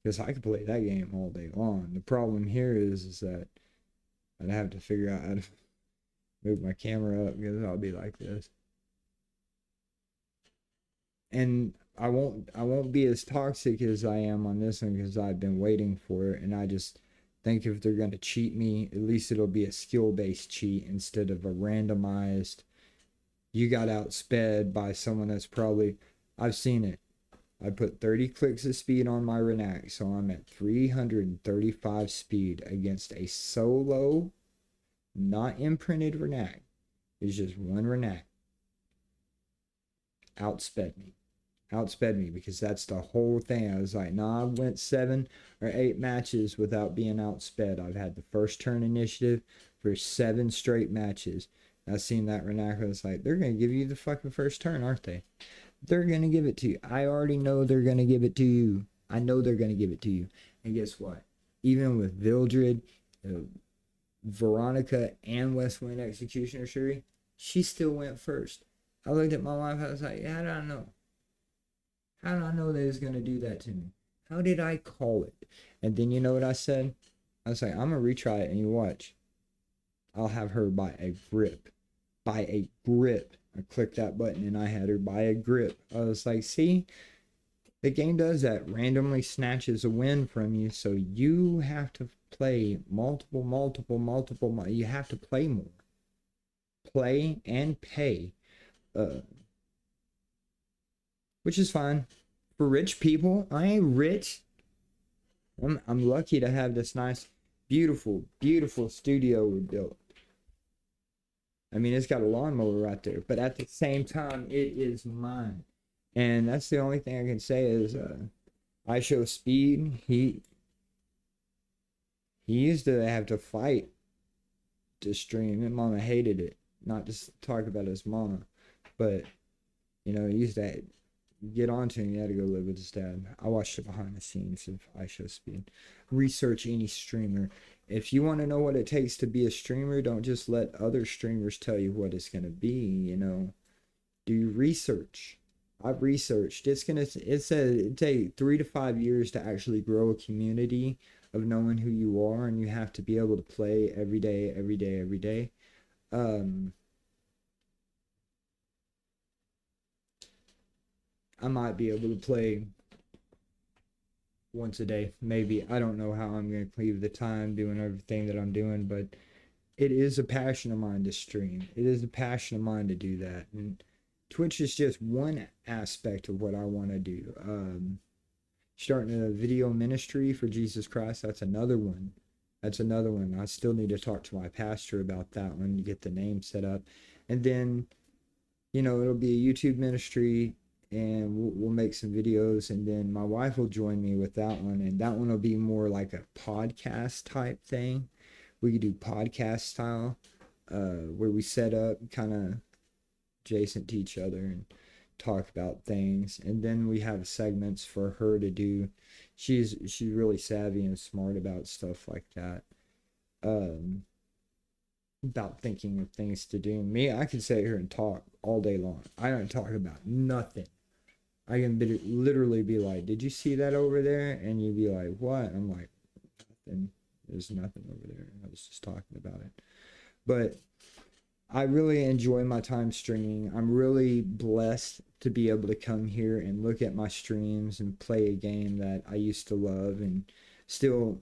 because I could play that game all day long. The problem here is that I'd have to figure out how to move my camera up because I'll be like this. And I won't be as toxic as I am on this one because I've been waiting for it, and I just think if they're gonna cheat me, at least it'll be a skill-based cheat instead of a randomized. You got outsped by someone that's probably. I've seen it. I put 30 clicks of speed on my Renac, so I'm at 335 speed against a solo, not imprinted Renac. It's just one Renac. Outsped me because that's the whole thing. I was like, nah, I went 7 or 8 matches without being outsped. I've had the first turn initiative for 7 straight matches. I seen that Renac. I was like, they're gonna give you the fucking first turn, aren't they? They're gonna give it to you. I already know they're gonna give it to you. I know they're gonna give it to you. And guess what? Even with Vildred, Veronica, and West Wind Executioner Shuri, she still went first. I looked at my wife. I was like, how did I know? How did I know they was gonna do that to me? How did I call it? And then you know what I said? I was like, I'm gonna retry it and you watch. I'll have her by a grip. By a grip. I clicked that button and I had her by a grip. I was like, see, the game does that. Randomly snatches a win from you. So you have to play multiple. You have to play more. Play and pay. Which is fine. For rich people, I ain't rich. I'm lucky to have this nice, beautiful studio we built. I mean, it's got a lawnmower right there, but at the same time, it is mine. And that's the only thing I can say is IShowSpeed, he used to have to fight to stream, and Mama hated it. Not to talk about his mama, but he used to get onto him. He had to go live with his dad. I watched the behind the scenes of IShowSpeed. Research any streamer. If you want to know what it takes to be a streamer, don't just let other streamers tell you what it's gonna be. Do research. I've researched. It said it take 3 to 5 years to actually grow a community of knowing who you are, and you have to be able to play every day. I might be able to play once a day, maybe. I don't know how I'm going to cleave the time doing everything that I'm doing, but it is a passion of mine to stream. It is a passion of mine to do that. And Twitch is just one aspect of what I want to do. Starting a video ministry for Jesus Christ, that's another one. I still need to talk to my pastor about that one to get the name set up. And then, it'll be a YouTube ministry, and we'll make some videos, and then my wife will join me with that one, and that one will be more like a podcast type thing. We could do podcast style, where we set up kind of adjacent to each other and talk about things, and then we have segments for her to do. She's really savvy and smart about stuff like that. about thinking of things to do. Me, I can sit here and talk all day long. I don't talk about nothing. I can literally be like, "Did you see that over there?" And you'd be like, "What?" I'm like, "Nothing. There's nothing over there. I was just talking about it." But I really enjoy my time streaming. I'm really blessed to be able to come here and look at my streams and play a game that I used to love and still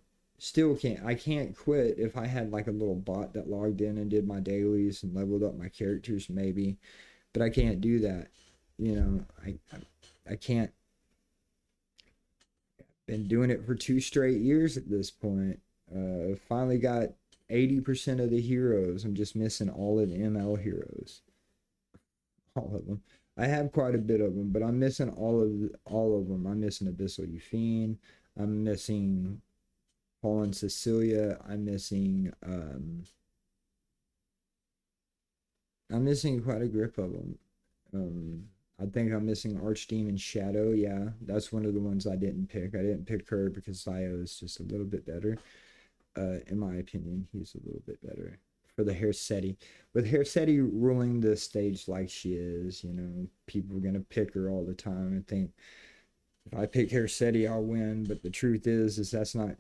can't quit. If I had like a little bot that logged in and did my dailies and leveled up my characters maybe, but I can't do that. You know, I can't. Been doing it for 2 straight years at this point. Finally got 80% of the heroes. I'm just missing all of the ML heroes. All of them. I have quite a bit of them, but I'm missing all of them. I'm missing Abyssal Euphine. I'm missing Fallen Cecilia. I'm missing quite a grip of them. I think I'm missing Archdemon Shadow. Yeah, that's one of the ones I didn't pick. I didn't pick her because Zio is just a little bit better. In my opinion, he's a little bit better for the Hersetti. With Hersetti ruling the stage like she is, you know, people are gonna pick her all the time and think if I pick Hersetti, I'll win. But the truth is that's not.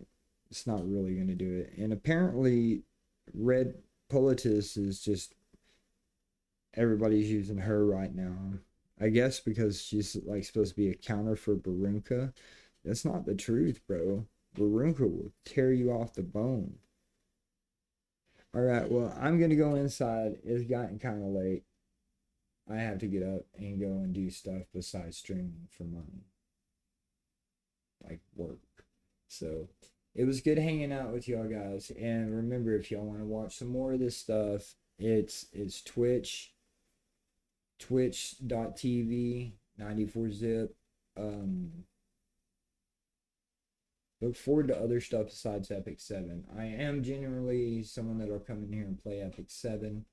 It's not really gonna do it. And apparently, Red Politis is just everybody's using her right now. I guess because she's like supposed to be a counter for Barunka. That's not the truth, bro. Barunka will tear you off the bone. All right, well, I'm gonna go inside. It's gotten kind of late. I have to get up and go and do stuff besides streaming for money, like work. So it was good hanging out with y'all guys. And remember, if y'all want to watch some more of this stuff, it's twitch.tv 94zip. Look forward to other stuff besides Epic 7. I am genuinely someone that'll come in here and play Epic 7.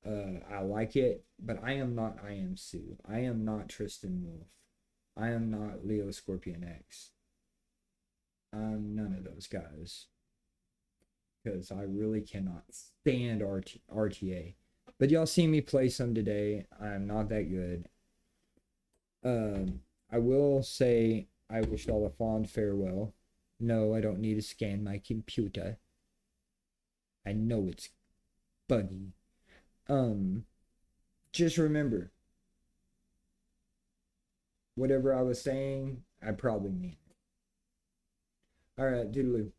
I like it, but I am not I am Sue. I am not Tristan Wolf. I am not Leo Scorpion X. I'm none of those guys. Because I really cannot stand RTA. But y'all see me play some today. I'm not that good. I will say I wish y'all a fond farewell. No, I don't need to scan my computer. I know it's buggy. Just remember, whatever I was saying, I probably mean it. Alright, doodaloo.